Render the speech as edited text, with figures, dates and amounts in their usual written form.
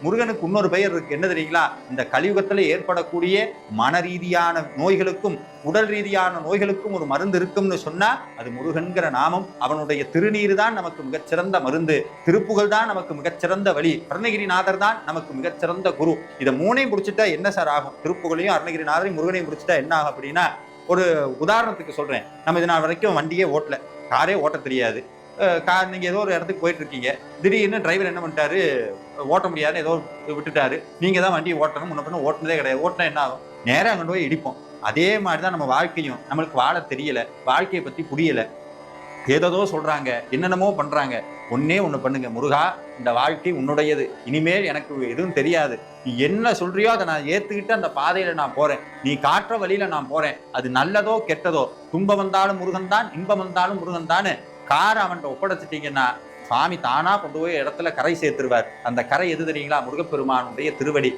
முருகனுக்கு இன்னொரு பெயர் இருக்கு, என்ன தெரியுங்களா? இந்த கலியுகத்துல ஏற்படக்கூடிய மன ரீதியான நோய்களுக்கும் உடல் ரீதியான நோய்களுக்கும் ஒரு மருந்து இருக்கும்னு சொன்னா அது முருகன்கிற நாமம். அவனுடைய திருநீர் தான் நமக்கு மிகச்சிறந்த மருந்து, திருப்புகழ் தான் நமக்கு மிகச்சிறந்த வழி, அருணகிரிநாதர் தான் நமக்கு மிகச்சிறந்த குரு. இதை மூணையும் பிடிச்சிட்டா என்ன சார் ஆகும்? திருப்புகழையும் அருணகிரிநாதரையும் முருகனையும் பிடிச்சிட்டா என்ன ஆகும் அப்படின்னா, ஒரு உதாரணத்துக்கு சொல்றேன். நம்ம இது நாள் வரைக்கும் வண்டியே ஓட்டல, காரே ஓட்ட தெரியாது. கார் நீங்க ஏதோ ஒரு இடத்துக்கு போயிட்டு இருக்கீங்க, திடீர்னு டிரைவர் என்ன பண்ணிட்டாரு, ஓட்ட முடியாதுன்னு ஏதோ விட்டுட்டாரு. நீங்க தான் வண்டி ஓட்டணும், முன்ன பண்ண ஓட்டுனதே கிடையாது. ஓட்டினா என்ன ஆகும்? நேரம் அங்கே போய் இடிப்போம். அதே மாதிரிதான் நம்ம வாழ்க்கையும். நம்மளுக்கு வாழ தெரியல, வாழ்க்கையை பத்தி புரியல, ஏதோ சொல்றாங்க, என்னென்னமோ பண்றாங்க. ஒன்னே ஒண்ணு பண்ணுங்க, முருகா இந்த வாழ்க்கை உன்னுடையது, இனிமேல் எனக்கு எதுவும் தெரியாது, நீ என்ன சொல்றியோ அதை நான் ஏத்துக்கிட்டு அந்த பாதையில நான் போறேன், நீ காட்டுற வழியில நான் போறேன், அது நல்லதோ கெட்டதோ, துன்பம் வந்தாலும் முருகன் தான், இன்பம் வந்தாலும் முருகன் தான், காரை அவன்கிட்ட ஒப்படைச்சிட்டீங்கன்னா சுவாமி தானா கொண்டு போய் இடத்துல கரை சேர்த்துருவார். அந்த கரை எது தெரியுங்களா? முருகப்பெருமானுடைய திருவடி.